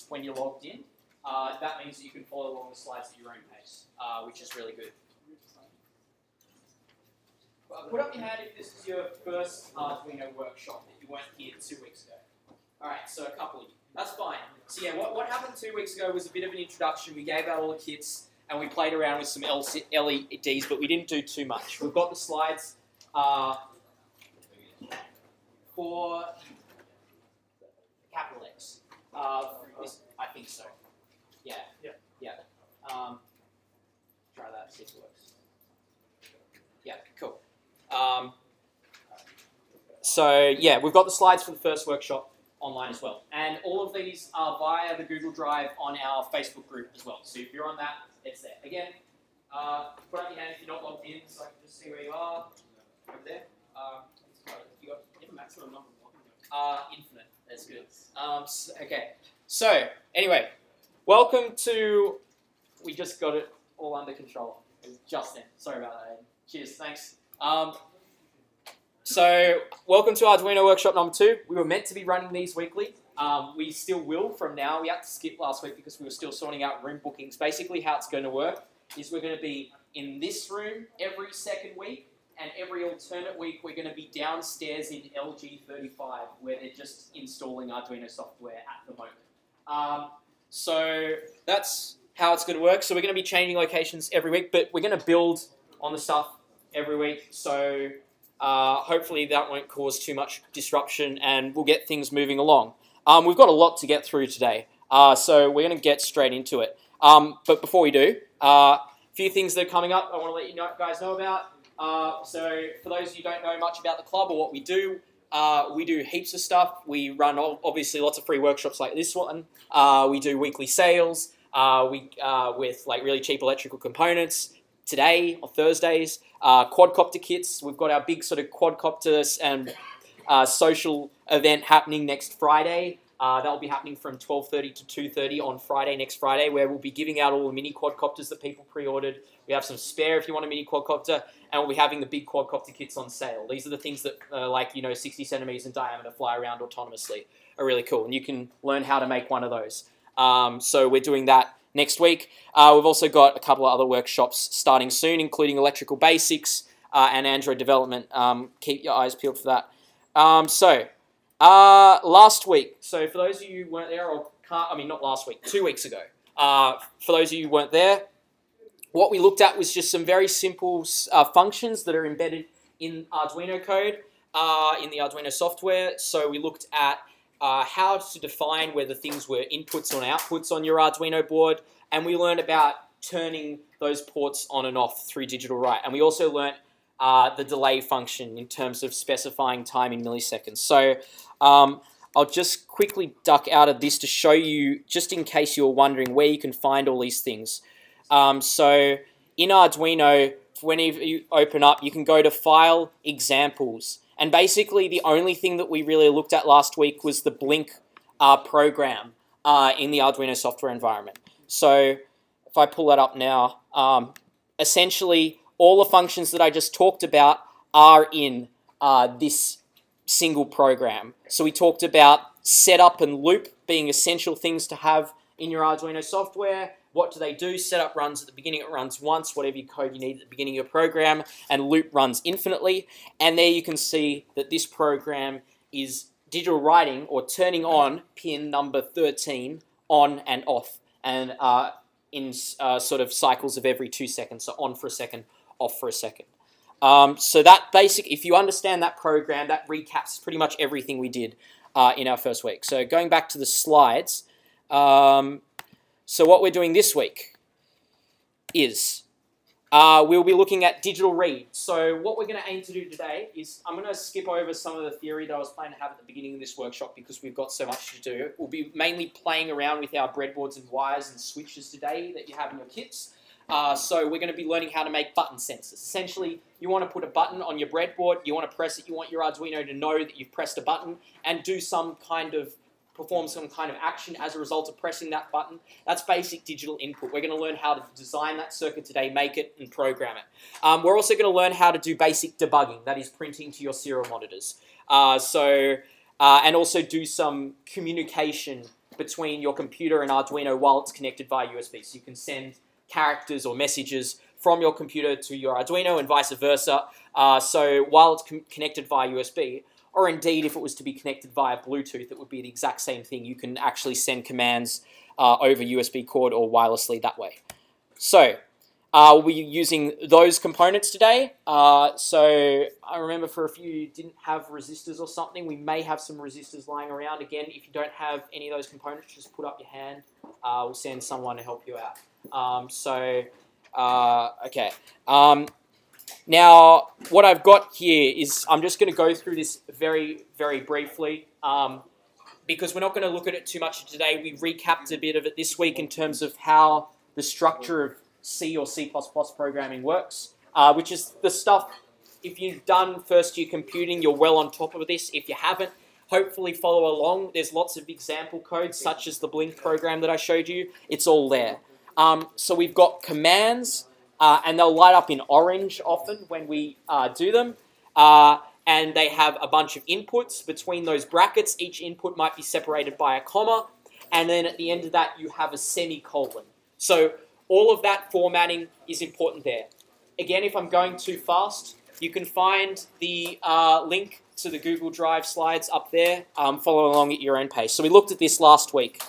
when you're logged in. That means that you can follow along the slides at your own pace, which is really good. Put up your hand if this is your first Arduino workshop that you weren't here 2 weeks ago. Alright, so a couple of you. That's fine. So yeah, what happened 2 weeks ago was a bit of an introduction. We gave out all the kits and we played around with some LEDs, but we didn't do too much. We've got the slides for capital X. I think so. Yeah. Try that, see if it works. Yeah, cool. So yeah, we've got the slides for the first workshop online as well. And all of these are via the Google Drive on our Facebook group as well. So if you're on that, it's there. Again, put up your hand if you're not logged in so I can just see where you are. Over there. You have a maximum number of infinite. That's good. Okay. So, anyway, welcome to... We just got it all under control. It was just then. Sorry about that. Cheers. Thanks. So, welcome to Arduino Workshop number 2. We were meant to be running these weekly. We still will from now. We had to skip last week because we were still sorting out room bookings. Basically, how it's going to work is we're going to be in this room every second week, and every alternate week we're going to be downstairs in LG35, where they're just installing Arduino software at the moment. So that's how it's going to work. So we're going to be changing locations every week, but we're going to build on the stuff every week. So hopefully that won't cause too much disruption and we'll get things moving along. We've got a lot to get through today, so we're going to get straight into it. But before we do, a few things that are coming up I want to let you guys know about. So for those of you who don't know much about the club or what we do heaps of stuff. We run obviously lots of free workshops like this one. We do weekly sales with like really cheap electrical components. Today, on Thursdays, quadcopter kits. We've got our big sort of quadcopters and social event happening next Friday. That'll be happening from 12:30 to 2:30 on Friday, next Friday, where we'll be giving out all the mini quadcopters that people pre-ordered. We have some spare if you want a mini quadcopter, and we'll be having the big quadcopter kits on sale. These are the things that like, 60 centimeters in diameter, fly around autonomously, are really cool, and you can learn how to make one of those. So we're doing that next week. We've also got a couple of other workshops starting soon, including electrical basics and Android development. Keep your eyes peeled for that. Last week, so for those of you who weren't there, not last week, 2 weeks ago, for those of you who weren't there, what we looked at was just some very simple functions that are embedded in Arduino code, in the Arduino software. So we looked at how to define whether things were inputs or outputs on your Arduino board, and we learned about turning those ports on and off through digital write. And we also learned the delay function in terms of specifying time in milliseconds. So I'll just quickly duck out of this to show you, just in case you're wondering where you can find all these things. So in Arduino, whenever you open up, you can go to File, Examples. And basically the only thing that we really looked at last week was the Blink program in the Arduino software environment. So if I pull that up now, essentially all the functions that I just talked about are in this single program. So we talked about setup and loop being essential things to have in your Arduino software. What do they do? Setup runs at the beginning, it runs once, whatever code you need at the beginning of your program, and loop runs infinitely. And there you can see that this program is digital writing, or turning on pin number 13 on and off, and in sort of cycles of every 2 seconds, so on for a second, off for a second. So that if you understand that program, that recaps pretty much everything we did in our first week. So going back to the slides, so what we're doing this week is we'll be looking at digital read. So what we're going to aim to do today is I'm going to skip over some of the theory that I was planning to have at the beginning of this workshop because we've got so much to do. We'll be mainly playing around with our breadboards and wires and switches today that you have in your kits. So we're going to be learning how to make button sensors. Essentially, you want to put a button on your breadboard, you want to press it, you want your Arduino to know that you've pressed a button and perform some kind of action as a result of pressing that button. That's basic digital input. We're going to learn how to design that circuit today, make it, and program it. We're also going to learn how to do basic debugging, that is printing to your serial monitors. And also do some communication between your computer and Arduino while it's connected via USB. So you can send characters or messages from your computer to your Arduino and vice versa. So while it's connected via USB, or indeed if it was to be connected via Bluetooth, it would be the exact same thing. You can actually send commands over USB cord or wirelessly that way. So we'll be using those components today. So I remember for a few you didn't have resistors or something. We may have some resistors lying around. Again, if you don't have any of those components, just put up your hand. We'll send someone to help you out. Okay. Now, what I've got here is I'm just going to go through this very, very briefly because we're not going to look at it too much today. We recapped a bit of it this week in terms of how the structure of C or C++ programming works, which is the stuff, if you've done first year computing, you're well on top of this. If you haven't, hopefully follow along. There's lots of example codes, such as the Blink program that I showed you. It's all there. So we've got commands, and they'll light up in orange often when we do them. And they have a bunch of inputs between those brackets. Each input might be separated by a comma. And then at the end of that, you have a semicolon. So all of that formatting is important there. Again, if I'm going too fast, you can find the link to the Google Drive slides up there. Follow along at your own pace. So we looked at this last week.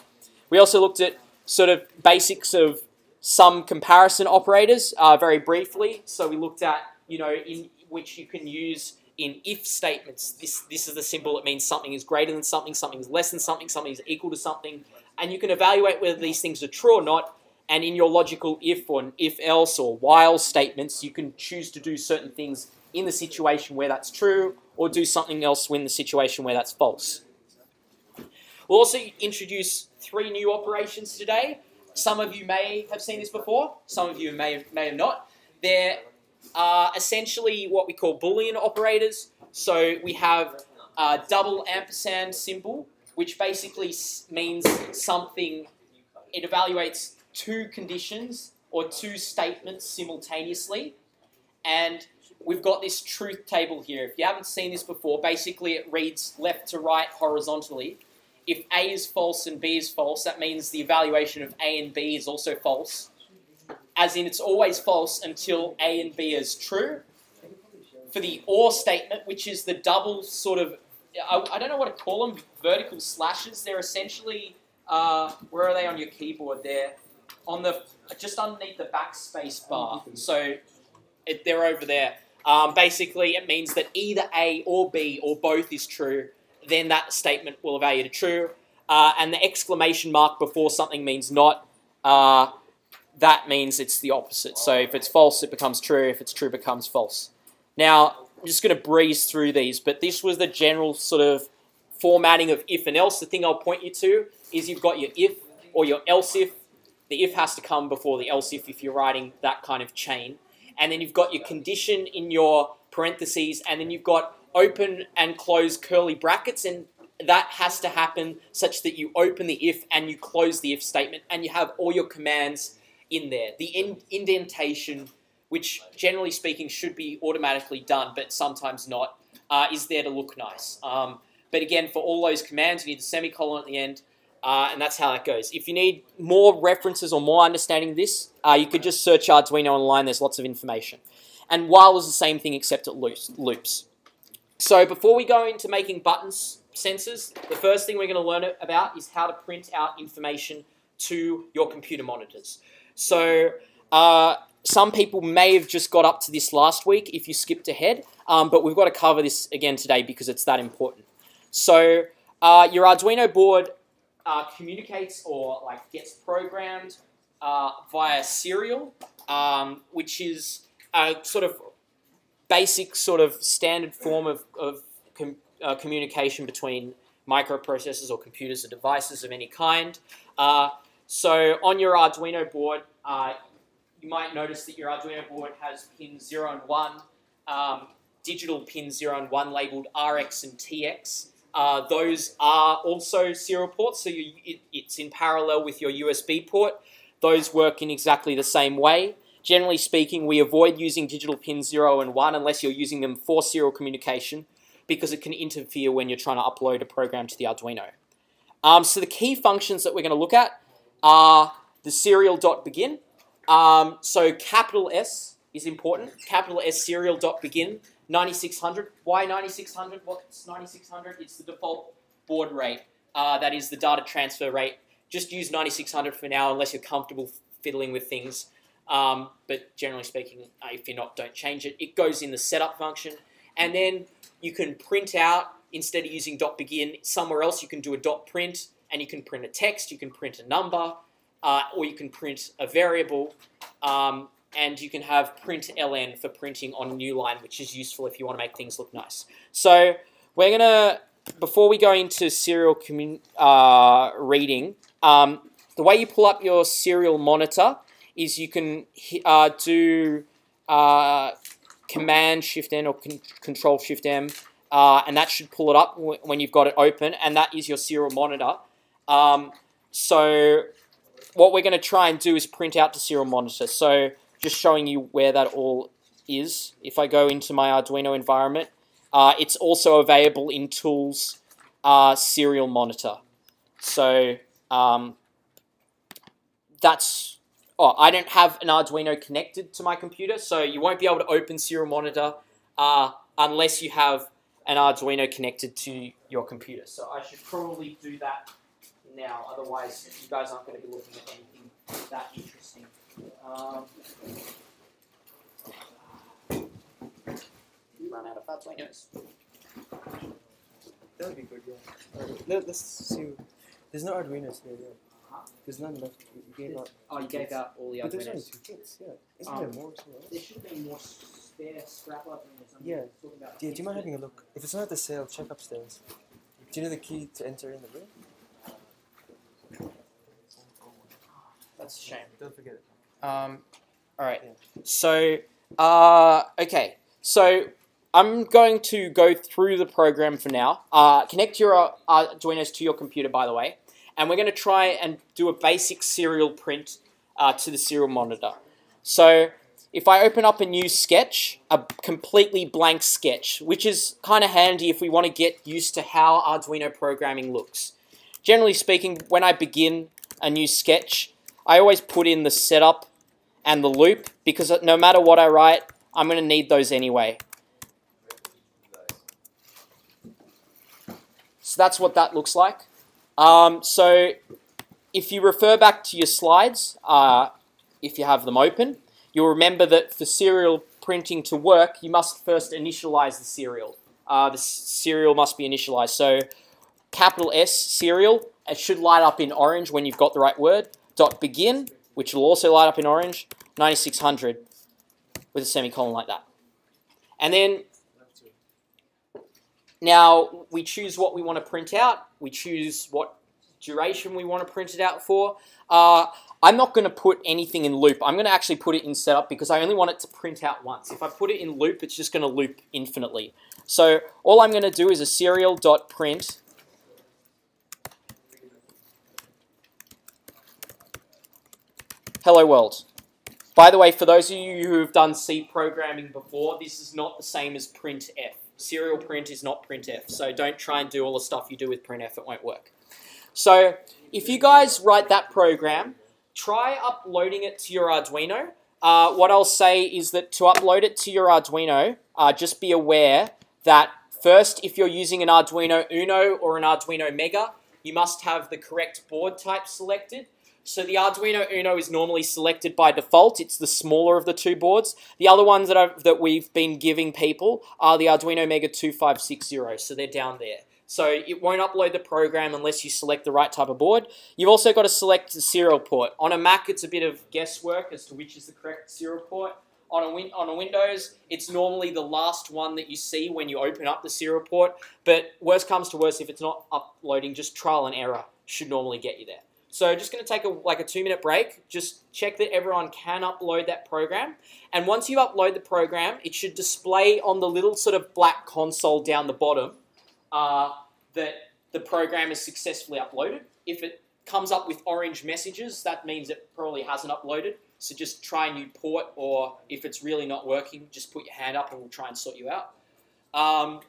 We also looked at sort of basics of some comparison operators very briefly. So we looked at, in which you can use in if statements. This is the symbol. It means something is greater than something, something is less than something, something is equal to something. And you can evaluate whether these things are true or not. And in your logical if or if else or while statements, you can choose to do certain things in the situation where that's true or do something else in the situation where that's false. We'll also introduce 3 new operations today. Some of you may have seen this before. Some of you may have not. They're essentially what we call Boolean operators. So we have a double ampersand symbol, which basically means something. It evaluates 2 conditions or 2 statements simultaneously. And we've got this truth table here. If you haven't seen this before, basically it reads left to right horizontally. If A is false and B is false, that means the evaluation of A and B is also false. As in, it's always false until A and B is true. For the OR statement, which is the double sort of, I don't know what to call them, vertical slashes. They're essentially, where are they on your keyboard there? On the, just underneath the backspace bar. So they're over there. Basically, it means that either A or B or both is true. Then that statement will evaluate a true. And the exclamation mark before something means not. That means it's the opposite. So if it's false, it becomes true. If it's true, it becomes false. Now, I'm just going to breeze through these, but this was the general sort of formatting of if and else. The thing I'll point you to is you've got your if or your else if. The if has to come before the else if you're writing that kind of chain. And then you've got your condition in your parentheses, and then you've got open and close curly brackets, and that has to happen such that you open the if and you close the if statement, and you have all your commands in there. The indentation, which generally speaking should be automatically done, but sometimes not, is there to look nice. But again, for all those commands, you need a semicolon at the end, and that's how that goes. If you need more references or more understanding of this, you could just search Arduino online. There's lots of information. And while is the same thing except it loops. So before we go into making buttons sensors, the first thing we're going to learn about is how to print out information to your computer monitors. So some people may have just got up to this last week if you skipped ahead, but we've got to cover this again today because it's that important. So your Arduino board communicates or gets programmed via serial, which is a sort of basic sort of standard form of communication between microprocessors or computers or devices of any kind. So on your Arduino board, you might notice that your Arduino board has pin 0 and 1, digital pin 0 and 1 labeled RX and TX. Those are also serial ports, so it's in parallel with your USB port. Those work in exactly the same way. Generally speaking, we avoid using digital pins 0 and 1 unless you're using them for serial communication because it can interfere when you're trying to upload a program to the Arduino. So the key functions that we're going to look at are the serial.begin. So capital S is important. Capital S serial.begin 9600. Why 9600? What's 9600? It's the default baud rate. That is the data transfer rate. Just use 9600 for now unless you're comfortable fiddling with things. But generally speaking, if you're not, don't change it. It goes in the setup function. And then you can print out, instead of using .begin, somewhere else you can do a .print, and you can print a text, you can print a number, or you can print a variable, and you can have print ln for printing on a new line, which is useful if you want to make things look nice. So we're going to, before we go into serial reading, the way you pull up your serial monitor is you can do Command Shift N or Control Shift M, and that should pull it up when you've got it open, and that is your serial monitor. So what we're going to try and do is print out the serial monitor. So just showing you where that all is. If I go into my Arduino environment, it's also available in Tools, Serial Monitor. So that's... Oh, I don't have an Arduino connected to my computer, so you won't be able to open Serial Monitor unless you have an Arduino connected to your computer. So I should probably do that now, otherwise you guys aren't going to be looking at anything that interesting. Run out of Arduinos. That would be good, yeah. Let's see. There's no Arduinos here, yeah. There's none left. You gave out. Oh, you gave out all the Arduinos. But there's only 2 kits, yeah. Isn't there more? There should have been more spare scrap Arduinos. Yeah. Yeah, do you mind having a look? If it's not at the sale, check upstairs. Do you know the key to enter in the room? That's a shame. Don't forget it. Alright. Yeah. So, okay. So, I'm going to go through the program for now. Connect your Arduinos to your computer, by the way. And we're going to try and do a basic serial print to the serial monitor. So if I open up a new sketch, a completely blank sketch, which is kind of handy if we want to get used to how Arduino programming looks. Generally speaking, when I begin a new sketch, I always put in the setup and the loop, because no matter what I write, I'm going to need those anyway. So that's what that looks like. So if you refer back to your slides, if you have them open, you'll remember that for serial printing to work, you must first initialize the serial. The serial must be initialized. So capital S serial, it should light up in orange when you've got the right word. .begin, which will also light up in orange. 9600 with a semicolon like that. And then now we choose what we want to print out. We choose what duration we want to print it out for. I'm not going to put anything in loop. I'm going to actually put it in setup because I only want it to print out once. If I put it in loop, it's just going to loop infinitely. So all I'm going to do is a serial.print hello world. By the way, for those of you who have done C programming before, this is not the same as printf. Serial print is not printf, so don't try and do all the stuff you do with printf, it won't work. So if you guys write that program, try uploading it to your Arduino. What I'll say is that to upload it to your Arduino, just be aware that first, if you're using an Arduino Uno or an Arduino Mega, you must have the correct board type selected. So the Arduino Uno is normally selected by default. It's the smaller of the two boards. The other ones that we've been giving people are the Arduino Mega 2560, so they're down there. So it won't upload the program unless you select the right type of board. You've also got to select the serial port. On a Mac, it's a bit of guesswork as to which is the correct serial port. On a Windows, it's normally the last one that you see when you open up the serial port. But worst comes to worst, if it's not uploading, just trial and error should normally get you there. So just going to take a 2-minute break. Just check that everyone can upload that program. And once you upload the program, it should display on the little sort of black console down the bottom that the program is successfully uploaded. If it comes up with orange messages, that means it probably hasn't uploaded. So just try a new port, or if it's really not working, just put your hand up and we'll try and sort you out.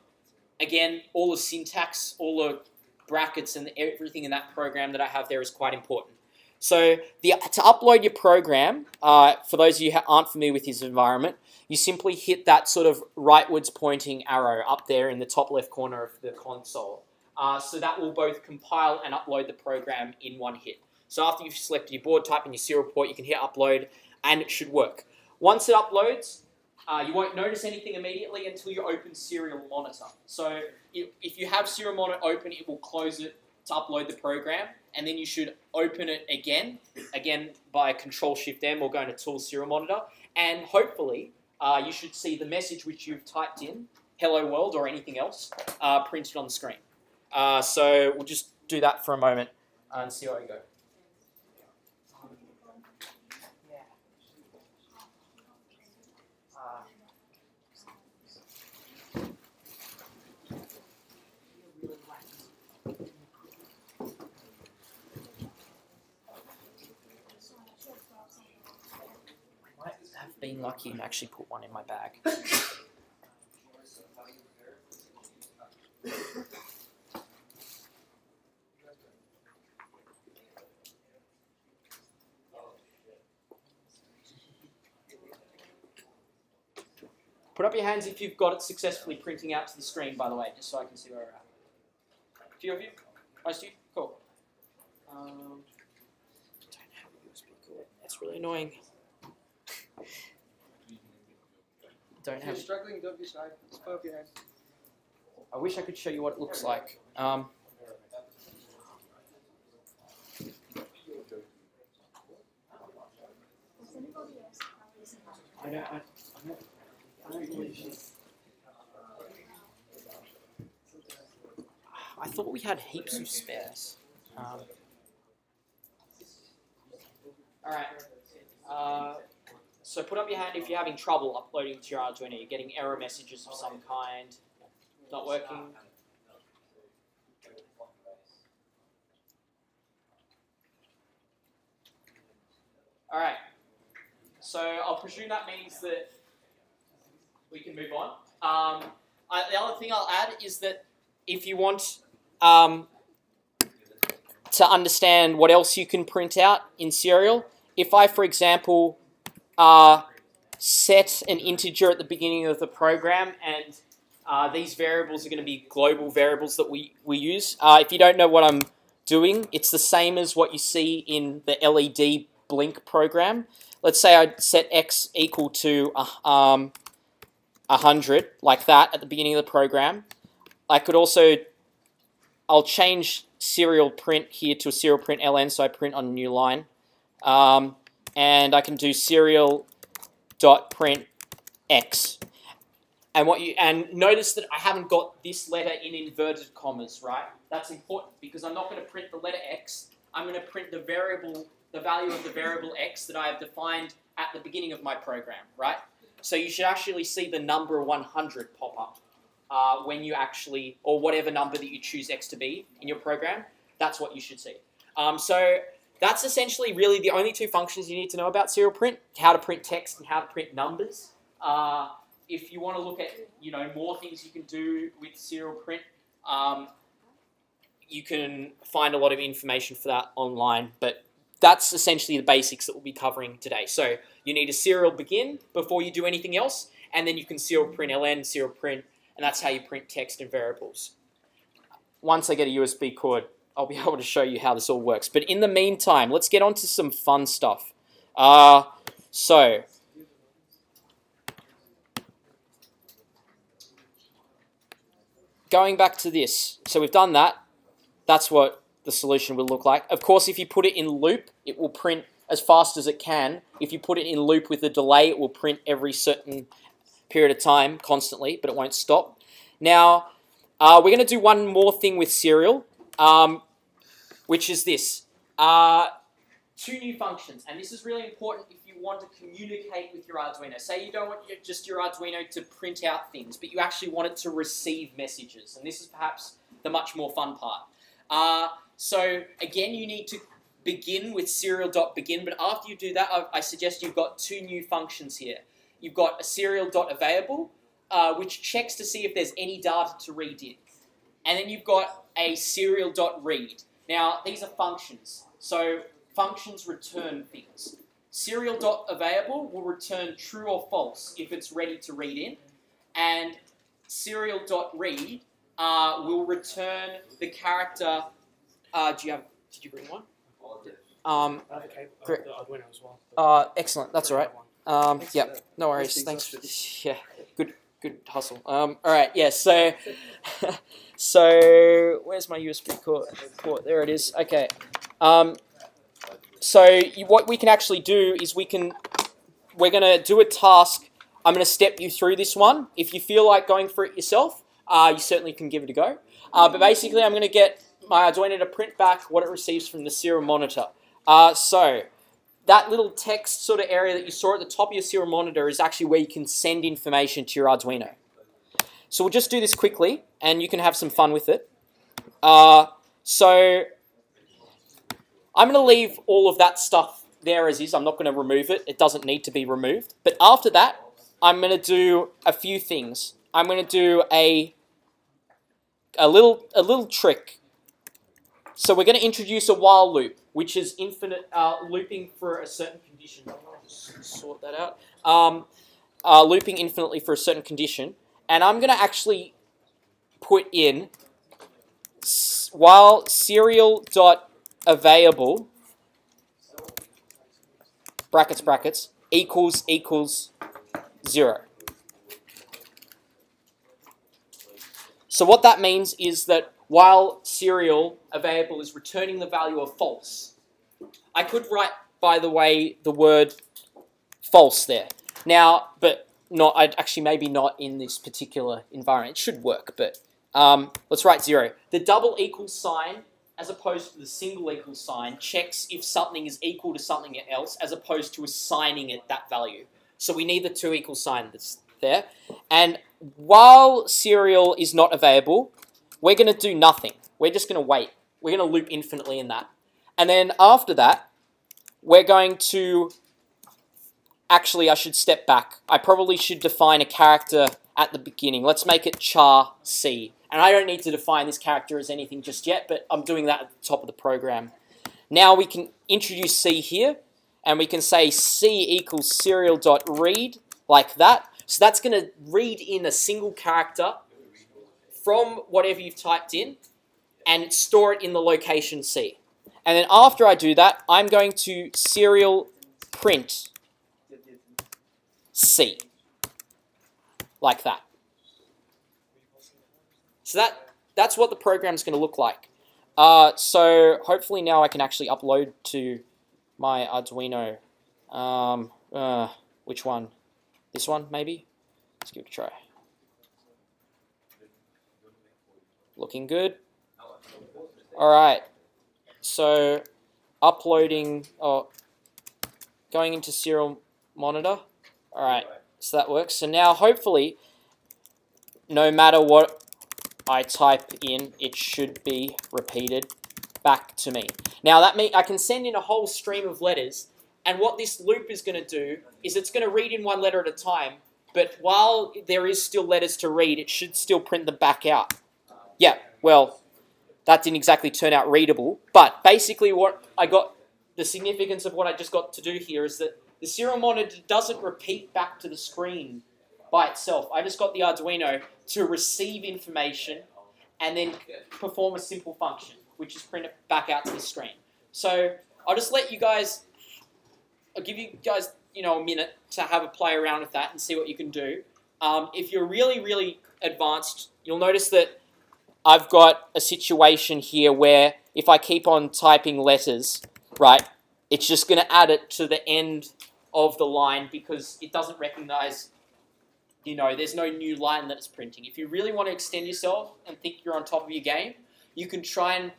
Again, all the syntax, all the brackets and everything in that program that I have there is quite important. So to upload your program, for those of you who aren't familiar with this environment, you simply hit that sort of rightwards pointing arrow up there in the top left corner of the console. So that will both compile and upload the program in one hit. So after you've selected your board type and your serial port, you can hit upload and it should work. Once it uploads, you won't notice anything immediately until you open Serial Monitor. So if you have Serial Monitor open, it will close it to upload the program, and then you should open it again by Control-Shift-M or going to Tools, Serial Monitor, and hopefully you should see the message which you've typed in, Hello World or anything else, printed on the screen. So we'll just do that for a moment and see how we go. I've been lucky and actually put one in my bag. Put up your hands if you've got it successfully printing out to the screen, by the way, just so I can see where we're at. A few of you? Most of you? Cool. Don't have a USB cord. That's really annoying. Don't have. If you're struggling, don't be shy. Just put up your hand. I wish I could show you what it looks like. I thought we had heaps of spares. Alright. So put up your hand if you're having trouble uploading to your Arduino. You're getting error messages of some kind. Not working. Alright. So I'll presume that means that we can move on. The other thing I'll add is that if you want to understand what else you can print out in Serial, if I, for example, set an integer at the beginning of the program, and these variables are going to be global variables that we use. If you don't know what I'm doing, it's the same as what you see in the LED blink program. Let's say I set x equal to 100, like that, at the beginning of the program. I could also, I'll change serial print here to a serial print ln, so I print on a new line. And I can do serial dot print x. And notice that I haven't got this letter in inverted commas, right? That's important because I'm not going to print the letter x. I'm going to print the value of the variable x that I have defined at the beginning of my program, right? So you should actually see the number 100 pop up when you actually, or whatever number that you choose x to be in your program. That's what you should see. So that's essentially really the only two functions you need to know about serial print: how to print text and how to print numbers. If you want to look at more things you can do with serial print, you can find a lot of information for that online. But that's essentially the basics that we'll be covering today. So you need a serial begin before you do anything else, and then you can serial print ln, serial print, and that's how you print text and variables. Once I get a USB cord, I'll be able to show you how this all works. But in the meantime, let's get on to some fun stuff. So going back to this. So we've done that. That's what the solution will look like. Of course, if you put it in loop, it will print as fast as it can. If you put it in loop with a delay, it will print every certain period of time constantly, but it won't stop. Now, we're going to do one more thing with serial, which is this. Two new functions, and this is really important if you want to communicate with your Arduino. Say you don't want just your Arduino to print out things, but you actually want it to receive messages, and this is perhaps the much more fun part. So again, you need to begin with serial.begin, but after you do that, I suggest you've got two new functions here. You've got a serial.available, which checks to see if there's any data to read in. and then you've got a serial.read. Now, these are functions. So functions return things. Serial.available will return true or false if it's ready to read in, and serial.read will return the character. Did you bring one? Great. Arduino as well. Excellent. That's all right. Yep. No worries. Thanks. Yeah. Good hustle. All right. Yeah. So, so where's my USB port? There it is. Okay. So what we can actually do is we're going to do a task. I'm going to step you through this one. If you feel like going for it yourself, you certainly can give it a go. But basically, I'm going to get my Arduino to print back what it receives from the serial monitor. So that little text sort of area that you saw at the top of your serial monitor is actually where you can send information to your Arduino. So we'll just do this quickly, and you can have some fun with it. So I'm going to leave all of that stuff there as is. I'm not going to remove it. It doesn't need to be removed. But after that, I'm going to do a few things. I'm going to do a little trick. So we're going to introduce a while loop, which is infinite looping for a certain condition. I'll just sort that out. Looping infinitely for a certain condition. And I'm going to actually put in while serial.available brackets equals 0. So what that means is that while serial available is returning the value of false, I could write, by the way, the word false there. Now, but not, actually maybe not in this particular environment. It should work, but let's write 0. The double equal sign, as opposed to the single equal sign, checks if something is equal to something else, as opposed to assigning it that value. So we need the 2 equal sign that's there. And while serial is not available, we're going to do nothing. We're just going to wait. We're going to loop infinitely in that. And then after that, we're going to... Actually, I should step back. I probably should define a character at the beginning. Let's make it char C. And I don't need to define this character as anything just yet, but I'm doing that at the top of the program. Now we can introduce C here, and we can say C equals serial.read, like that. So that's going to read in a single character from whatever you've typed in, and store it in the location C. And then after I do that, I'm going to serial print C, like that. So that's what the program's going to look like. So hopefully now I can actually upload to my Arduino. Which one? This one, maybe? Let's give it a try. Looking good. Alright. So uploading, going into serial monitor. Alright, so that works. So now hopefully, no matter what I type in, it should be repeated back to me. Now that means I can send in a whole stream of letters, and what this loop is going to do is it's going to read in one letter at a time, but while there is still letters to read, it should still print them back out. Yeah, well, that didn't exactly turn out readable, but basically what I got, the significance of what I just got to do here is that the serial monitor doesn't repeat back to the screen by itself. I just got the Arduino to receive information and then perform a simple function, which is print it back out to the screen. So I'll just let you guys, I'll give you guys, a minute to have a play around with that and see what you can do. If you're really, really advanced, you'll notice that I've got a situation here where if I keep on typing letters, right, it's just going to add it to the end of the line because it doesn't recognize, there's no new line that it's printing. If you really want to extend yourself and think you're on top of your game, you can try and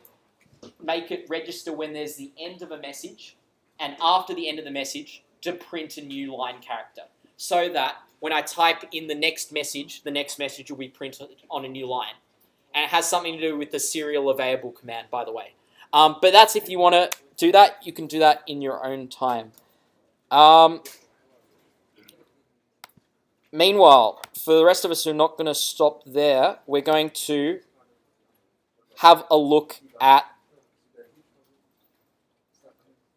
make it register when there's the end of a message and after the end of the message to print a new line character so that when I type in the next message will be printed on a new line. And it has something to do with the serial available command, by the way. But that's if you want to do that, you can do that in your own time. Meanwhile, for the rest of us who are not going to stop there, we're going to have a look at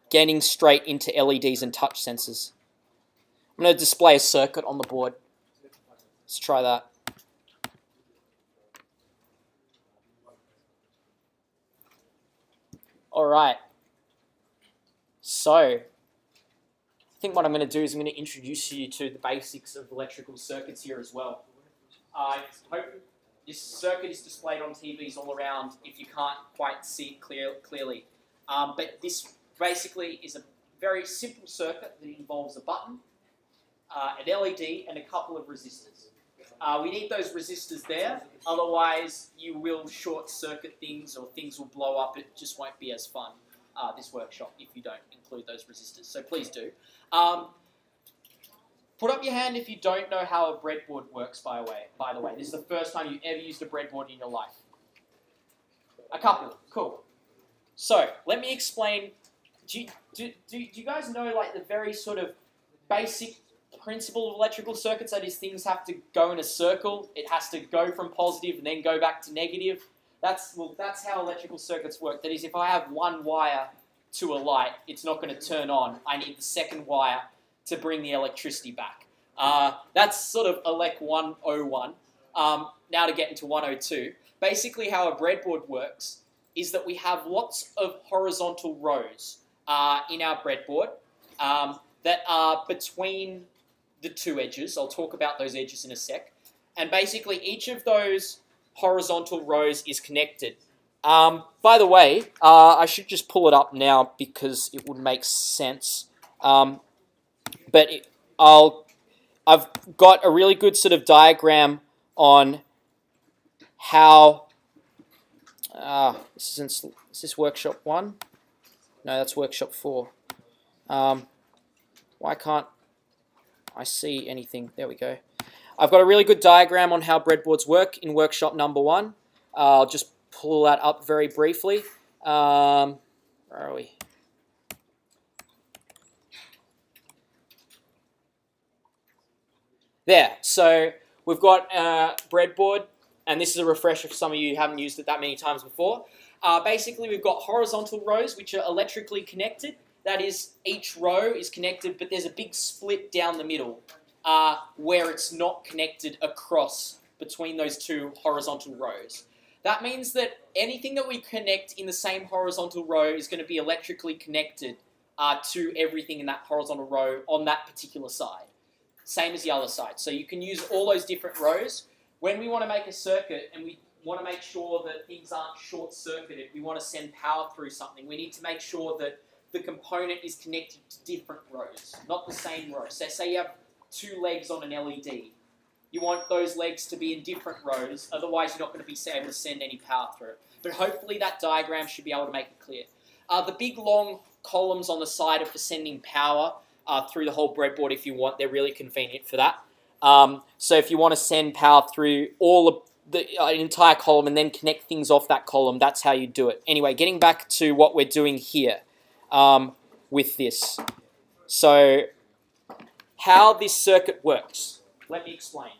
getting straight into LEDs and touch sensors. I'm going to display a circuit on the board. Let's try that. All right. So, I think what I'm going to do is I'm going to introduce you to the basics of electrical circuits here as well. I hope this circuit is displayed on TVs all around if you can't quite see it clearly. But this basically is a very simple circuit that involves a button, an LED, and a couple of resistors. We need those resistors there, otherwise you will short circuit things or things will blow up. It just won't be as fun, this workshop, if you don't include those resistors. So please do. Put up your hand if you don't know how a breadboard works, by the way. This is the first time you've ever used a breadboard in your life. A couple, cool. So, let me explain. Do you guys know like the very sort of basic principle of electrical circuits? That is, things have to go in a circle. It has to go from positive and then go back to negative. That's how electrical circuits work. That is, if I have one wire to a light, it's not going to turn on. I need the second wire to bring the electricity back. That's sort of Elec 101. Now to get into 102. Basically how a breadboard works is that we have lots of horizontal rows in our breadboard that are between the two edges. I'll talk about those edges in a sec. And basically each of those horizontal rows is connected. By the way, I should just pull it up now because it would make sense. But I've got a really good sort of diagram on how, is this workshop 1? No, that's workshop 4. Why can't I see anything? There we go. I've got a really good diagram on how breadboards work in workshop number 1. I'll just pull that up very briefly. Where are we? There, so we've got a breadboard, and this is a refresher for some of you who haven't used it that many times before. Basically, we've got horizontal rows, which are electrically connected. That is, each row is connected, but there's a big split down the middle where it's not connected across between those two horizontal rows. That means that anything that we connect in the same horizontal row is going to be electrically connected to everything in that horizontal row on that particular side. Same as the other side. So you can use all those different rows. When we want to make a circuit and we want to make sure that things aren't short-circuited, we want to send power through something, we need to make sure that the component is connected to different rows, not the same row. So say you have 2 legs on an LED. You want those legs to be in different rows, otherwise you're not going to be able to send any power through. But hopefully that diagram should be able to make it clear. The big long columns on the side are for sending power through the whole breadboard if you want. They're really convenient for that. So if you want to send power through all of an entire column and then connect things off that column, that's how you do it. Anyway, getting back to what we're doing here with this. So how this circuit works, let me explain.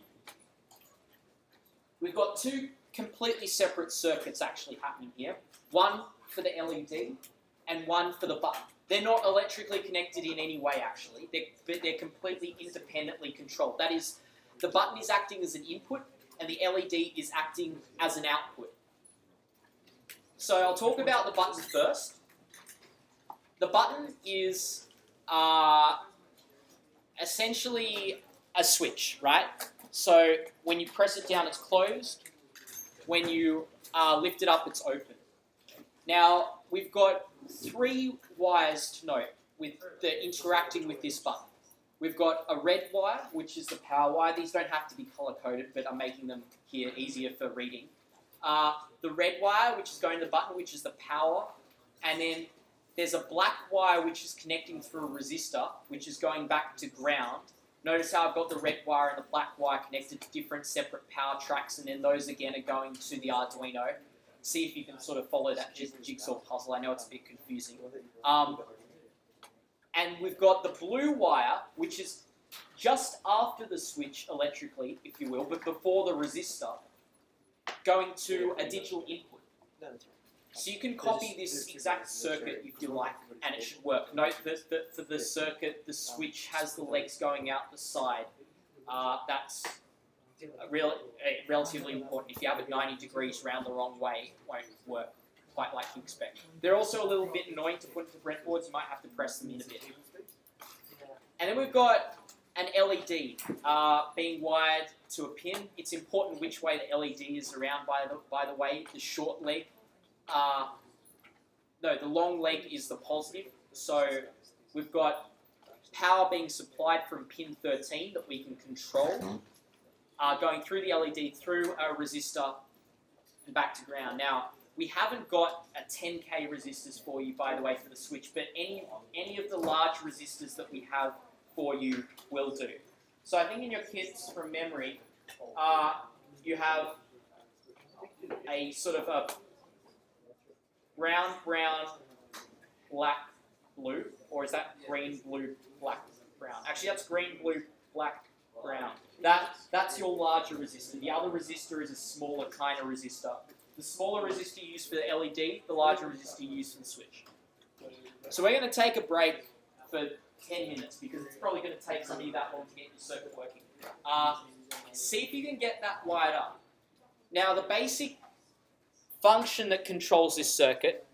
We've got 2 completely separate circuits actually happening here. One for the LED and one for the button. They're not electrically connected in any way, actually, but they're completely independently controlled. That is, the button is acting as an input, and the LED is acting as an output. So I'll talk about the button first. The button is essentially a switch, right? So when you press it down, it's closed. When you lift it up, it's open. Now, we've got 3 wires to note that interacting with this button. We've got a red wire, which is the power wire. These don't have to be color-coded, but I'm making them here easier for reading. The red wire, which is going to the button, which is the power. And then there's a black wire, which is connecting through a resistor, which is going back to ground. Notice how I've got the red wire and the black wire connected to different separate power tracks, and then those again are going to the Arduino. See if you can sort of follow that jigsaw puzzle. I know it's a bit confusing. And we've got the blue wire, which is just after the switch electrically, if you will, but before the resistor, going to a digital input. No, that's right. So you can copy this exact circuit if you like, and it should work. Note that for the circuit, the switch has the legs going out the side. That's relatively important. If you have it 90 degrees round the wrong way, it won't work quite like you expect. They're also a little bit annoying to put into breadboards. You might have to press them in a bit. And then we've got an LED being wired to a pin. It's important which way the LED is around, by the way. The short leg, the long leg is the positive. So we've got power being supplied from pin 13 that we can control, going through the LED, through a resistor, and back to ground. Now, we haven't got a 10K resistors for you, by the way, for the switch, but any of the large resistors that we have for you will do. So I think in your kits, from memory, you have a sort of a brown, black, blue, or is that green, blue, black, brown? Actually, that's green, blue, black, brown. That's your larger resistor. The other resistor is a smaller kind of resistor. The smaller resistor you use for the LED, the larger resistor you use for the switch. So we're going to take a break for 10 minutes because it's probably going to take some of you that long to get your circuit working. See if you can get that wired up. Now, the basic function that controls this circuit,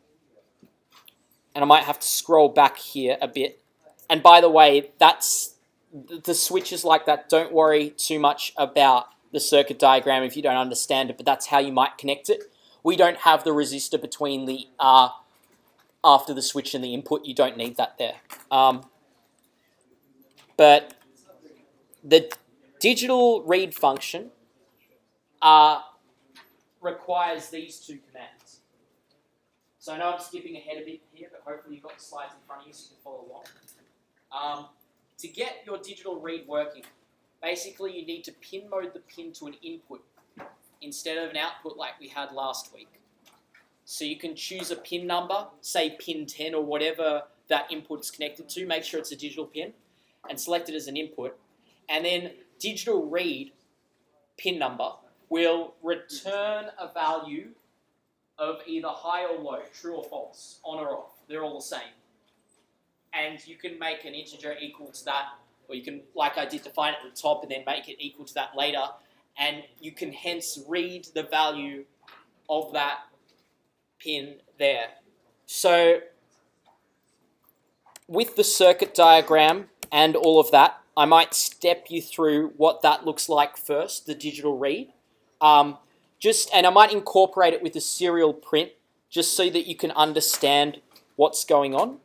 and I might have to scroll back here a bit, and by the way, that's the switches like that. Don't worry too much about the circuit diagram if you don't understand it, but that's how you might connect it. We don't have the resistor between the after the switch and the input. You don't need that there. But the digital read function requires these two commands. So I know I'm skipping ahead a bit here, but hopefully you've got the slides in front of you so you can follow along. To get your digital read working, basically you need to pin mode the pin to an input instead of an output like we had last week. So you can choose a pin number, say pin 10 or whatever that input is connected to, make sure it's a digital pin, and select it as an input. And then digital read pin number will return a value of either high or low, true or false, on or off. They're all the same. And you can make an integer equal to that, or you can, like I did, define it at the top and then make it equal to that later. And you can hence read the value of that pin there. So with the circuit diagram and all of that, I might step you through what that looks like first, the digital read. And I might incorporate it with a serial print just so that you can understand what's going on.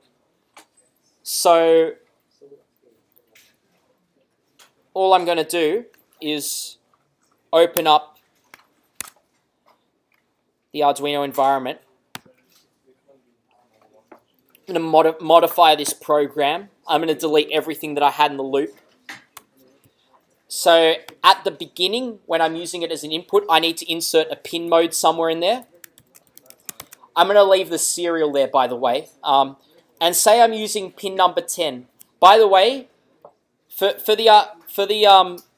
So all I'm going to do is open up the Arduino environment. I'm going to modify this program. I'm going to delete everything that I had in the loop. So at the beginning, when I'm using it as an input, I need to insert a pin mode somewhere in there. I'm going to leave the serial there, by the way. And say I'm using pin number 10. By the way, for the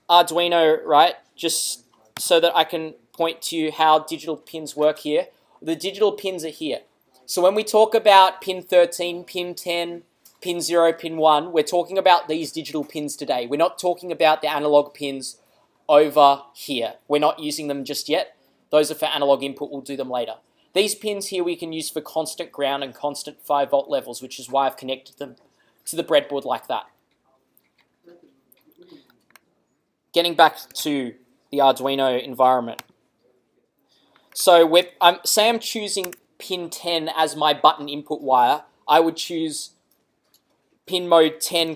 Arduino, right, just so that I can point to you how digital pins work here, the digital pins are here. So when we talk about pin 13, pin 10, pin 0, pin 1, we're talking about these digital pins today. We're not talking about the analog pins over here. We're not using them just yet. Those are for analog input. We'll do them later. These pins here we can use for constant ground and constant 5-volt levels, which is why I've connected them to the breadboard like that. Getting back to the Arduino environment. So say I'm choosing pin 10 as my button input wire. I would choose pin mode 10,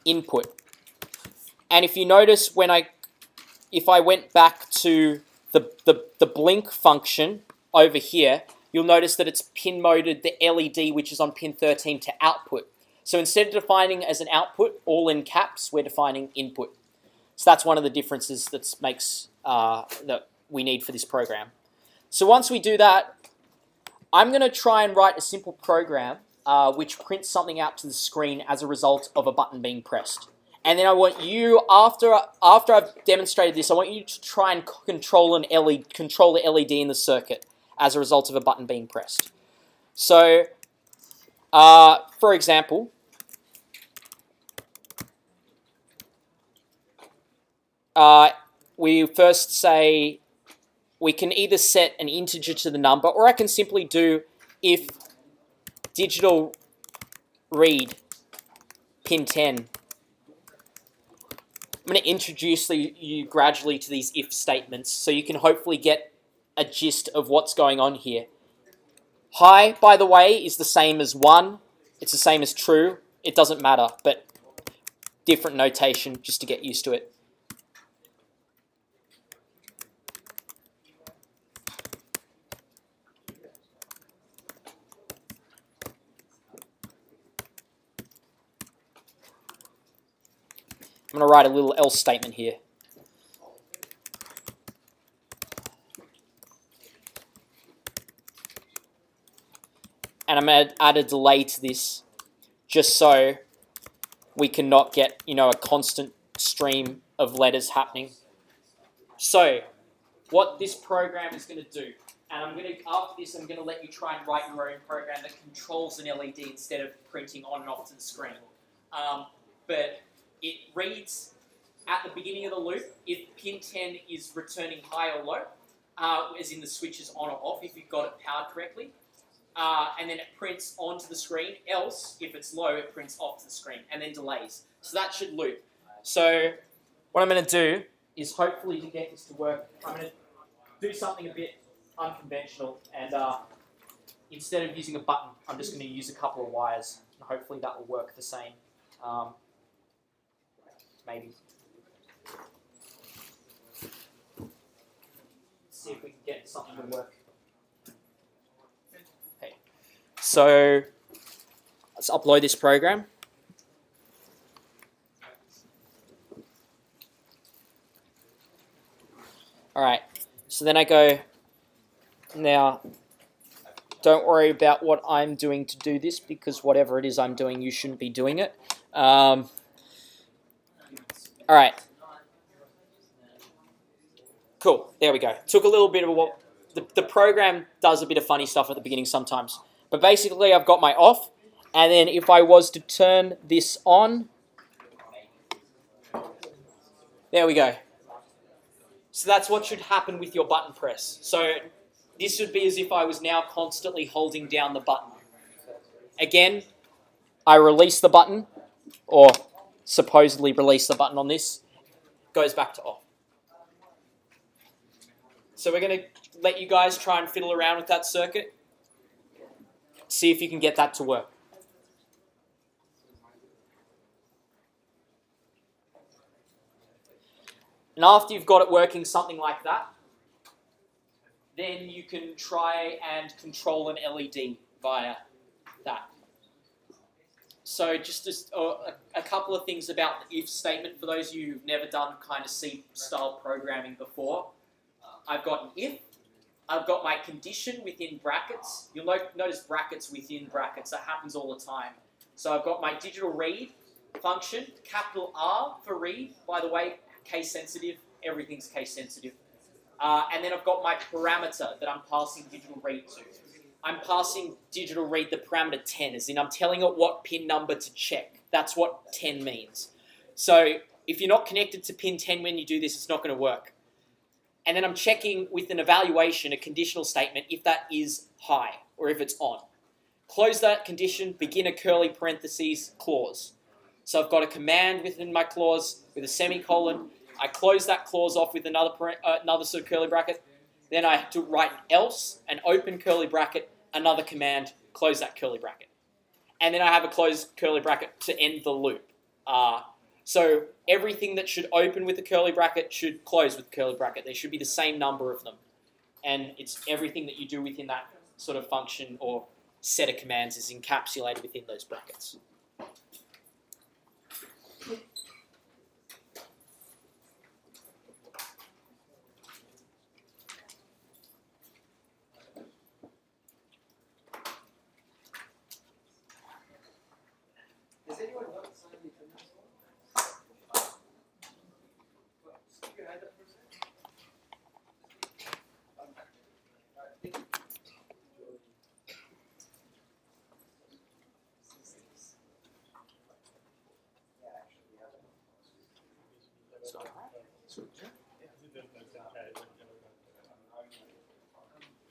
input. And if you notice if I went back to the blink function over here, you'll notice that it's pin moded the LED, which is on pin 13, to output. So instead of defining as an output, all in caps, we're defining input. So that's one of the differences that we need for this program. So once we do that, I'm going to try and write a simple program which prints something out to the screen as a result of a button being pressed. And then I want you, after I've demonstrated this, I want you to try and control the LED in the circuit as a result of a button being pressed. So, for example, we first say we can either set an integer to the number, or I can simply do if digital read pin 10. I'm going to introduce you gradually to these if statements so you can hopefully get a gist of what's going on here. High, by the way, is the same as 1. It's the same as true. It doesn't matter, but different notation just to get used to it. I'm going to write a little else statement here. And I'm going to add a delay to this just so we cannot get, a constant stream of letters happening. So, what this program is going to do, and after this, I'm going to let you try and write your own program that controls an LED instead of printing on and off to the screen. But it reads at the beginning of the loop if pin 10 is returning high or low, as in the switch is on or off if you've got it powered correctly. And then it prints onto the screen, else, if it's low, it prints off to the screen, and then delays. So that should loop. So what I'm going to do is hopefully to get this to work, I'm going to do something a bit unconventional, and instead of using a button, I'm just going to use a couple of wires, and hopefully that will work the same. Maybe. Let's see if we can get something to work. Okay. So let's upload this program. Alright, so then I go, now don't worry about what I'm doing to do this, because whatever it is I'm doing, you shouldn't be doing it. Alright. Cool, there we go. Took a little bit of what... The program does a bit of funny stuff at the beginning sometimes. But basically I've got my off, and then if I was to turn this on... There we go. So that's what should happen with your button press. So this would be as if I was now constantly holding down the button. Again, I release the button, or supposedly release the button on this, goes back to off. So we're going to let you guys try and fiddle around with that circuit, see if you can get that to work. And after you've got it working something like that, then you can try and control an LED via that. So just a couple of things about the if statement for those of you who've never done kind of C-style programming before. I've got an if, I've got my condition within brackets. You'll notice brackets within brackets, that happens all the time. So I've got my digital read function, capital R for read, by the way, case sensitive, everything's case sensitive. And then I've got my parameter that I'm passing digital read to. I'm passing digital read the parameter 10, as in I'm telling it what pin number to check. That's what 10 means. So if you're not connected to pin 10 when you do this, it's not going to work. And then I'm checking with an evaluation, a conditional statement, if that is high or if it's on. Close that condition, begin a curly parentheses clause. So I've got a command within my clause with a semicolon. I close that clause off with another sort of curly bracket. Then I have to write an else, an open curly bracket, another command, close that curly bracket. And then I have a closed curly bracket to end the loop. So everything that should open with a curly bracket should close with a curly bracket. There should be the same number of them. And it's everything that you do within that sort of function or set of commands is encapsulated within those brackets. Can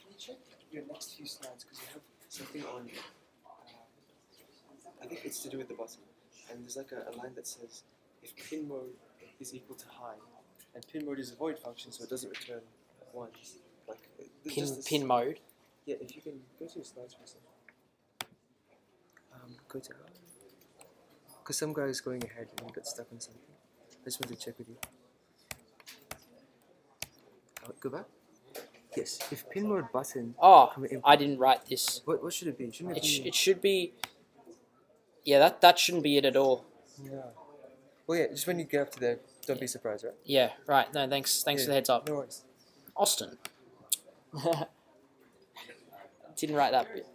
you check your next few slides because you have something on? I think it's to do with the button, and there's like a line that says if pin mode is equal to high, and pin mode is a void function, so it doesn't return one. Like Pin mode. Yeah, if you can go to your slides for a second. Go to because some guy is going ahead and he got stuck on something. I just want to check with you. Go back. Yes, if pin mode button. Oh, I didn't write this. What should it be? Shouldn't It should be. Yeah, that shouldn't be it at all. Yeah. Well, yeah. Just when you get up to there, don't be surprised, right? Yeah. Right. No. Thanks for the heads up. No worries. Austin. Didn't write that bit.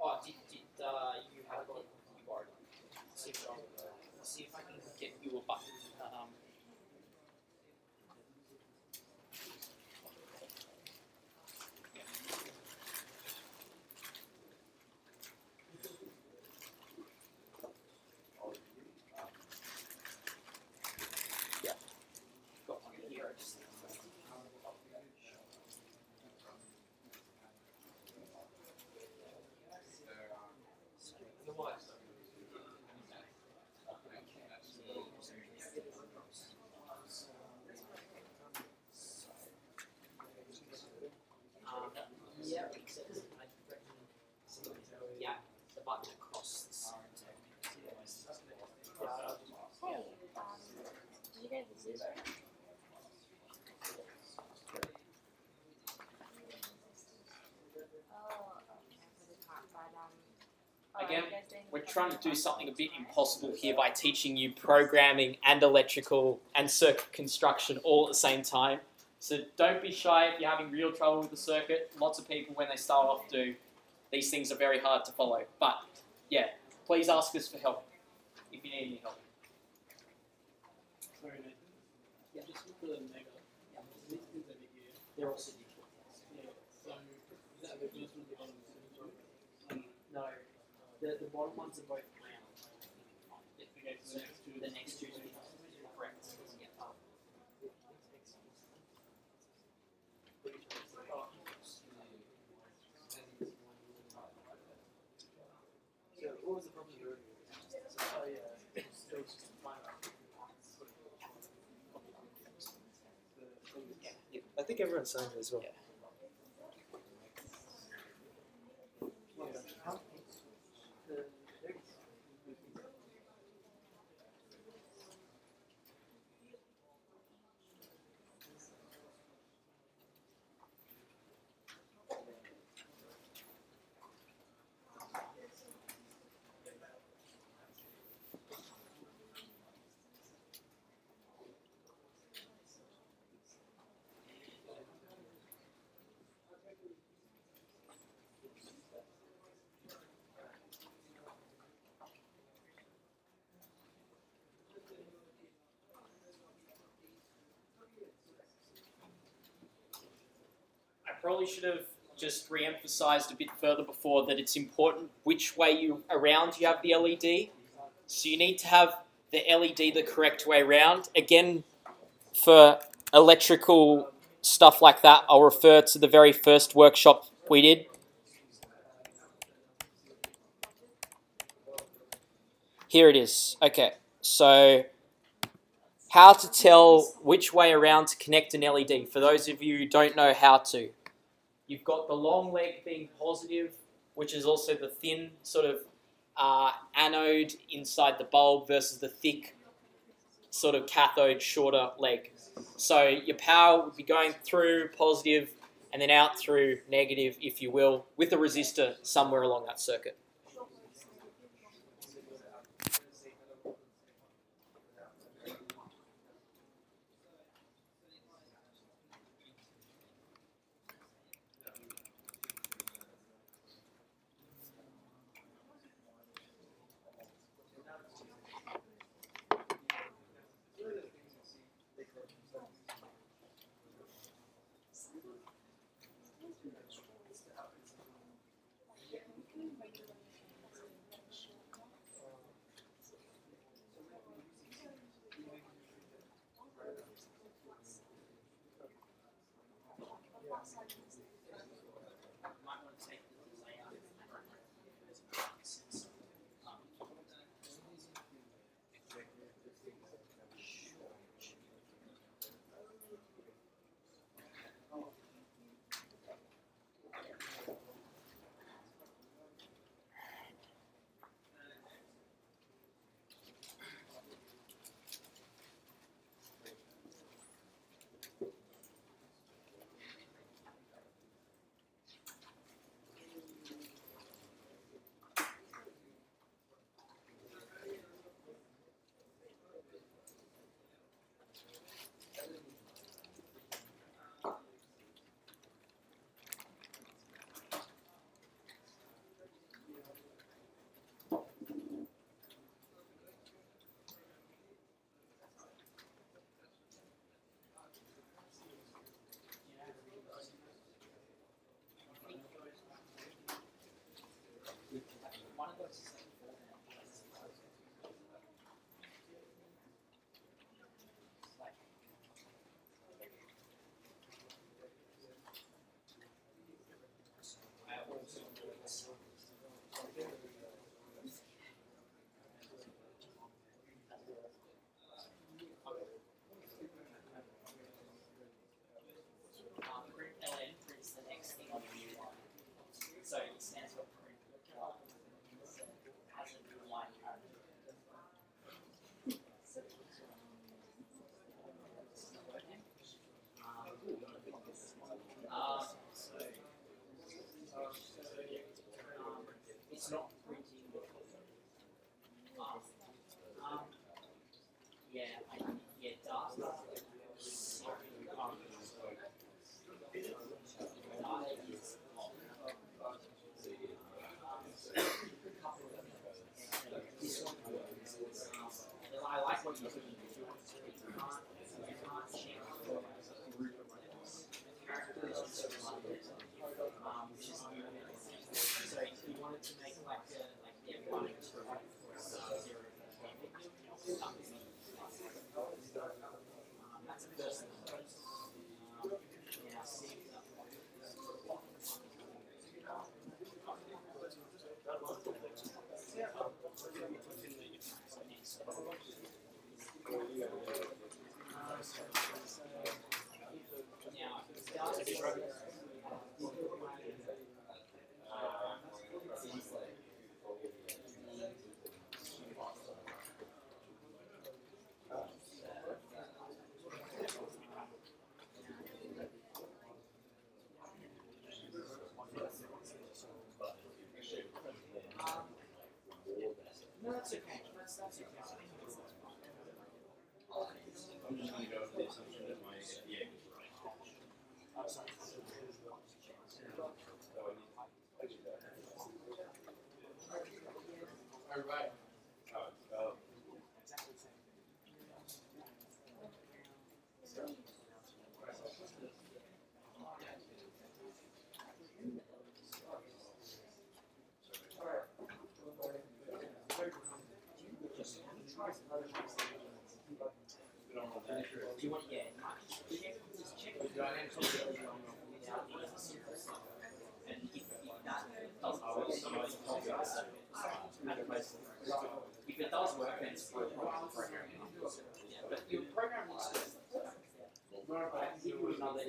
Oh, did you have it? You borrowed it. See if I can get you a button. Yeah. Got one here. Yeah, the button across the side. Did you guys use it? Again, we're trying to do something a bit impossible here by teaching you programming and electrical and circuit construction all at the same time. So don't be shy if you're having real trouble with the circuit. Lots of people, when they start off, do. These things are very hard to follow. But, yeah, please ask us for help if you need any help. Sorry, Nathan. Yeah. Just look for the mega. Yeah. These things over here. They're also digital. Yeah. So, is that the first one, the bottom one? No, the bottom ones are both round. Okay, so The next two are correct. Yeah. So what was the problem earlier? Oh, yeah. Still just fine. Yeah, I think everyone signed it as well. Yeah. I probably should have just re-emphasized a bit further before that it's important which way around you have the LED. So you need to have the LED the correct way around. Again, for electrical stuff like that, I'll refer to the very first workshop we did. Here it is. Okay, so how to tell which way around to connect an LED. For those of you who don't know how to. You've got the long leg being positive, which is also the thin sort of anode inside the bulb versus the thick sort of cathode shorter leg. So your power would be going through positive and then out through negative, if you will, with a resistor somewhere along that circuit. So it stands for print. Has a line character. It's not printing. Yeah, data. I like what you're doing. You can't check for characters, which is so if you wanted to make like one or two, 0, that's a first thing. No, that's okay. That's okay. I'm just going to go with the assumption that my FBA was right. All right. Do you want, yeah, just check it. And if it does work, then it's programming. Yeah, but your program needs to give you another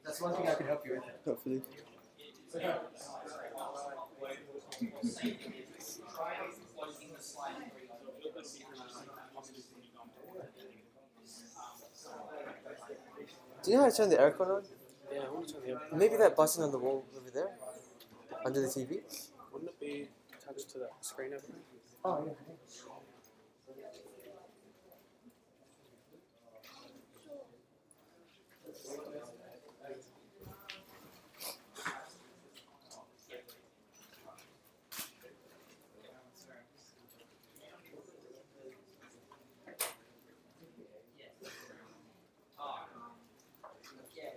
That's one thing I can help you with, hopefully. Do you know how to turn the aircon on? Yeah, I want to turn the aircon. Maybe that button on the wall over there? Under the TV? Wouldn't it be attached to that screen over there? Oh, yeah.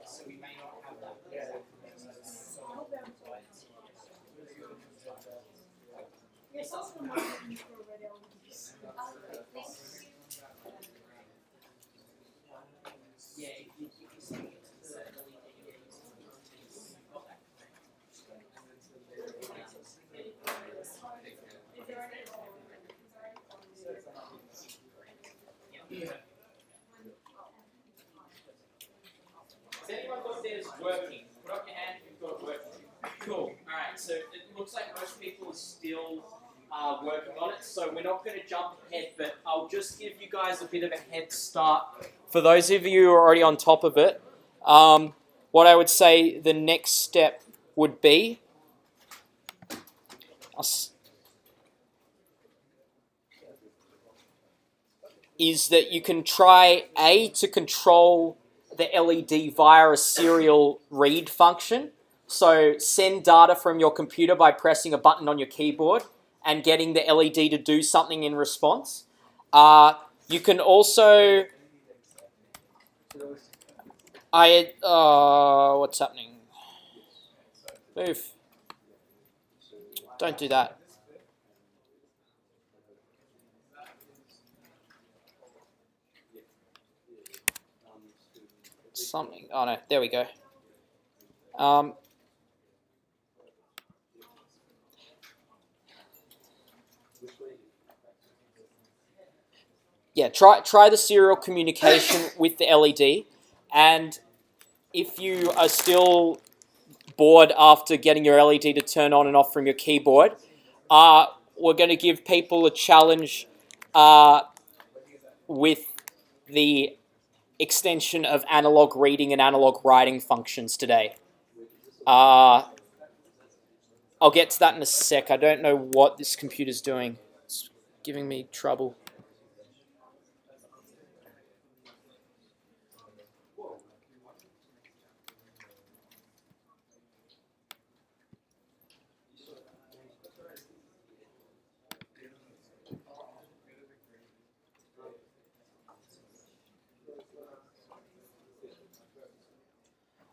So we may not have that. Yes, also for already on this. Yeah, if you send it to the Has anyone got theirs working? Put up your hand if you've got it working. Cool. Alright, so it looks like most people are still working on it, so we're not going to jump ahead, but I'll just give you guys a bit of a head start. For those of you who are already on top of it, what I would say the next step would be is that you can try to control the LED via a serial read function. So send data from your computer by pressing a button on your keyboard and getting the LED to do something in response. You can also... what's happening? Move. Don't do that. Something. Oh no, there we go. Yeah, try the serial communication with the LED, and if you are still bored after getting your LED to turn on and off from your keyboard, we're going to give people a challenge with the extension of analog reading and analog writing functions today. I'll get to that in a sec. I don't know what this computer's doing. It's giving me trouble.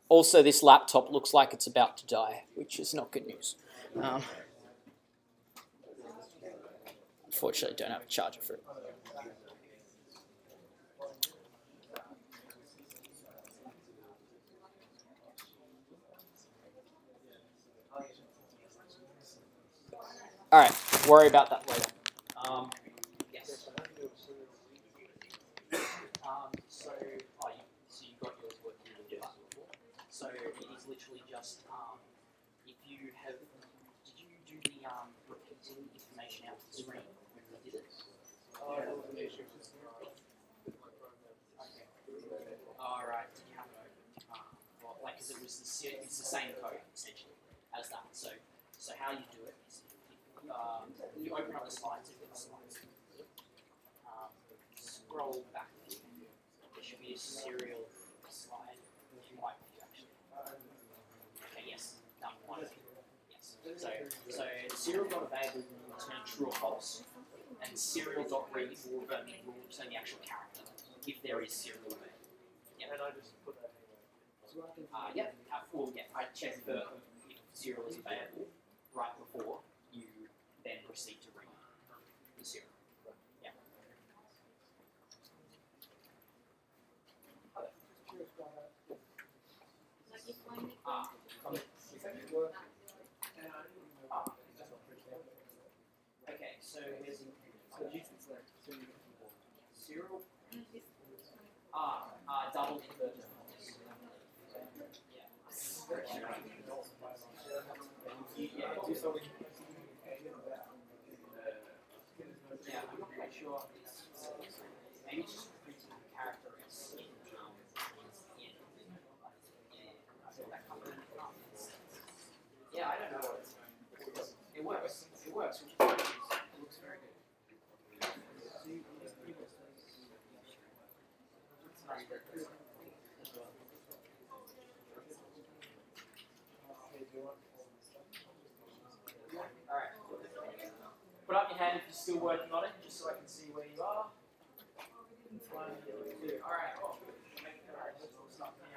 Also, this laptop looks like it's about to die, which is not good news. Unfortunately, I don't have a charger for it. All right, worry about that later. Yes. So you got yours working with the button before. So it is literally just if you have. Did you do the repeating information out to the screen when you did it? Okay. All right. Did you have because it was it's the same code essentially as that. So how you do it is you open up the slides. If it's slides, scroll back. There should be a serial slide. You might be actually. Okay. Yes. Done. Wonderful. So serial dot available will return true or false, and serial dot read will return the actual character if there is serial available. Yeah. And I just put that Yeah. Well, yeah. I check if serial is available right before you then proceed to read the serial. Yeah. Okay, so here's serial. Double inverted. Yeah, do something. Yeah, I'm not quite sure. Maybe it's just printing the character as yeah, I don't know what it's. It works. It works. It looks very good. Alright. Put up your hand if you're still working on it, just so I can see where you are. 1, 2. Alright. Alright, let's stop now.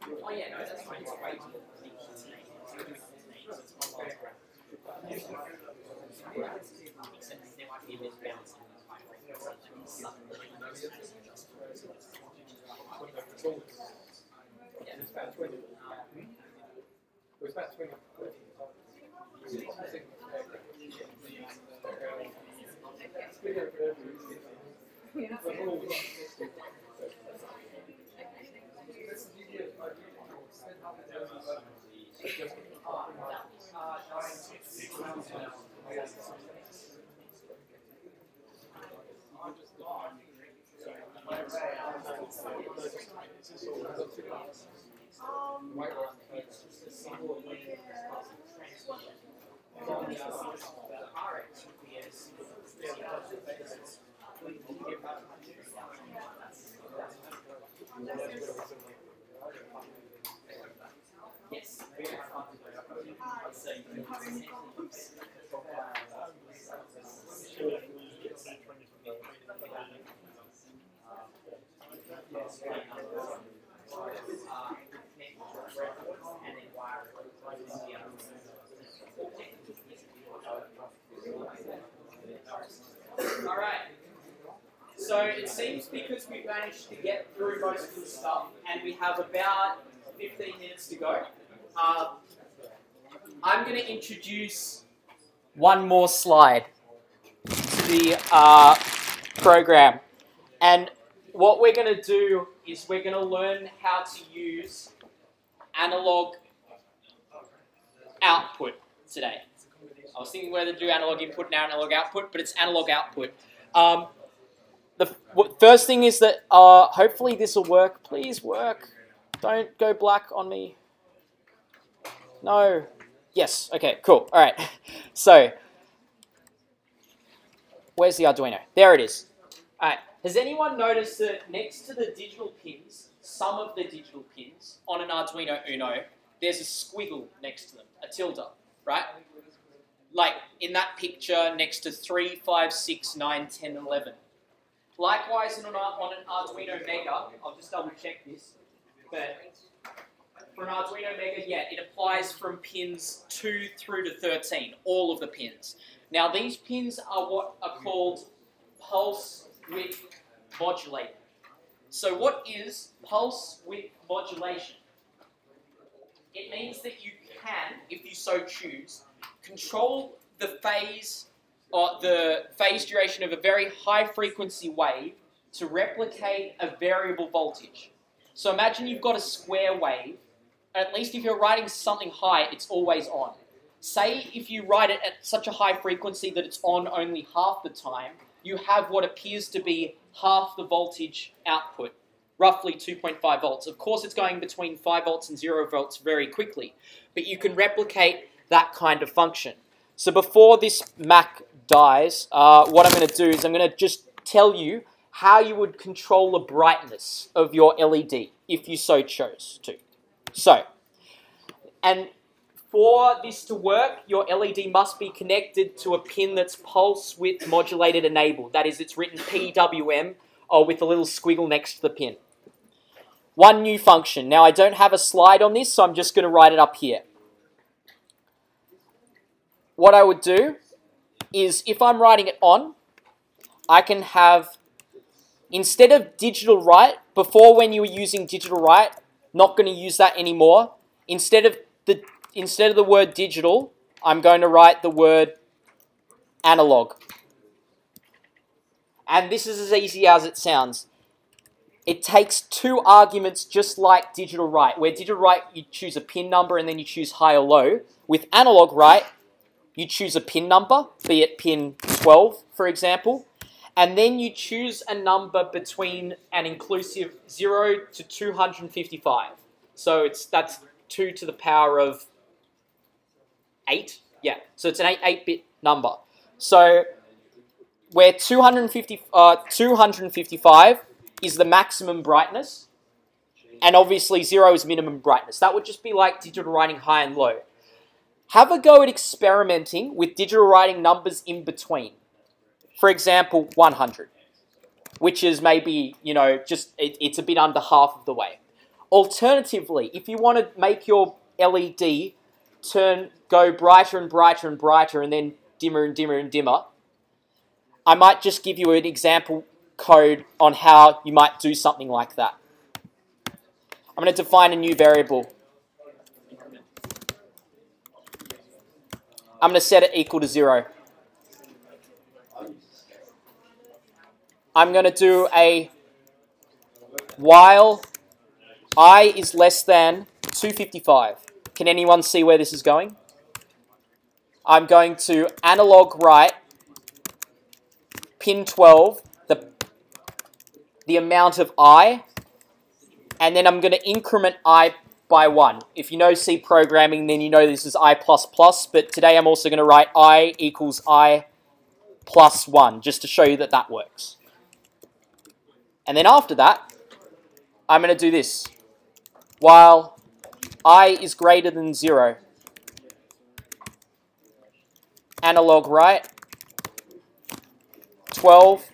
Oh yeah, no, that's fine. It's way too except there might be a bit of balance on those it's about 20. It's about 20. Yes. All right. So it seems because we've managed to get through most of the stuff and we have about 15 minutes to go, I'm going to introduce one more slide to the program. And what we're going to do is we're going to learn how to use analog output today. I was thinking whether to do analog input and analog output, but it's analog output. The first thing is that hopefully this will work. Please work. Don't go black on me. No. Yes. Okay, cool. All right. So, where's the Arduino? There it is. All right. Has anyone noticed that next to the digital pins, some of the digital pins on an Arduino Uno, there's a squiggle next to them, a tilde, right? Like in that picture next to 3, 5, 6, 9, 10, 11. Likewise on an Arduino Mega, I'll just double check this, but for an Arduino Mega, yeah, it applies from pins 2 through to 13, all of the pins. Now these pins are what are called pulse width modulated. So what is pulse width modulation? It means that you can, if you so choose, control the phase or the phase duration of a very high frequency wave to replicate a variable voltage. So imagine you've got a square wave, and at least if you're writing something high, it's always on. Say if you write it at such a high frequency that it's on only half the time, you have what appears to be half the voltage output, roughly 2.5 volts. Of course, it's going between 5 volts and 0 volts very quickly, but you can replicate that kind of function. So before this Mac dies, what I'm going to do is I'm going to just tell you how you would control the brightness of your LED if you so chose to. So, and for this to work, your LED must be connected to a pin that's pulse width modulated enabled. That is, it's written PWM or with a little squiggle next to the pin. One new function. Now, I don't have a slide on this, so I'm just going to write it up here. What I would do is, if I'm writing it on, I can have, instead of digital write, before when you were using digital write, not going to use that anymore. Instead of the word digital, I'm going to write the word analog. And this is as easy as it sounds. It takes 2 arguments just like digital write. Where digital write, you choose a pin number and then you choose high or low. With analog write, you choose a pin number, be it pin 12, for example, and then you choose a number between an inclusive 0 to 255. So that's 2 to the power of 8. Yeah, so it's an 8-bit number. So where 255 is the maximum brightness, and obviously 0 is minimum brightness. That would just be like digital writing high and low. Have a go at experimenting with digital writing numbers in between. For example, 100, which is maybe, you know, it's a bit under half of the way. Alternatively, if you want to make your LED go brighter and brighter and brighter and then dimmer and dimmer and dimmer, I might just give you an example code on how you might do something like that. I'm going to define a new variable. I'm going to set it equal to 0. I'm going to do a while I is less than 255. Can anyone see where this is going? I'm going to analog write pin 12, the amount of I, and then I'm going to increment I by 1. If you know C programming, then you know this is I++, but today I'm also going to write I equals I plus 1, just to show you that that works. And then after that, I'm going to do this. While I is greater than 0, analog write 12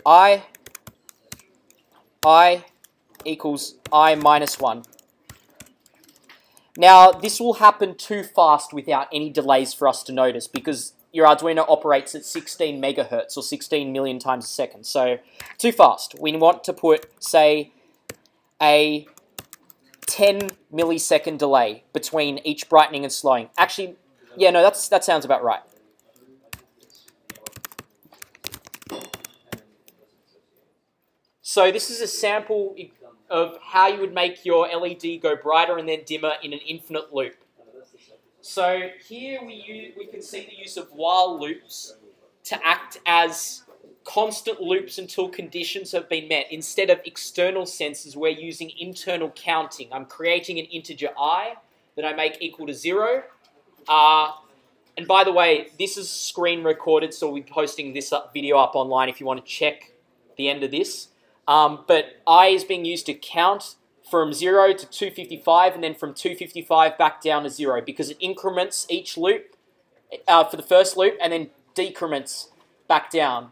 I equals I minus 1. Now, this will happen too fast without any delays for us to notice because your Arduino operates at 16 megahertz or 16 million times a second. So, too fast. We want to put, say, a 10 millisecond delay between each brightening and slowing. Actually, yeah, no, that sounds about right. So this is a sample of how you would make your LED go brighter and then dimmer in an infinite loop. So here we can see the use of while loops to act as constant loops until conditions have been met. Instead of external sensors, we're using internal counting. I'm creating an integer I, that I make equal to 0. And by the way, this is screen recorded, so we'll be posting this video up online if you want to check the end of this. But I is being used to count from 0 to 255, and then from 255 back down to 0, because it increments each loop for the first loop, and then decrements back down.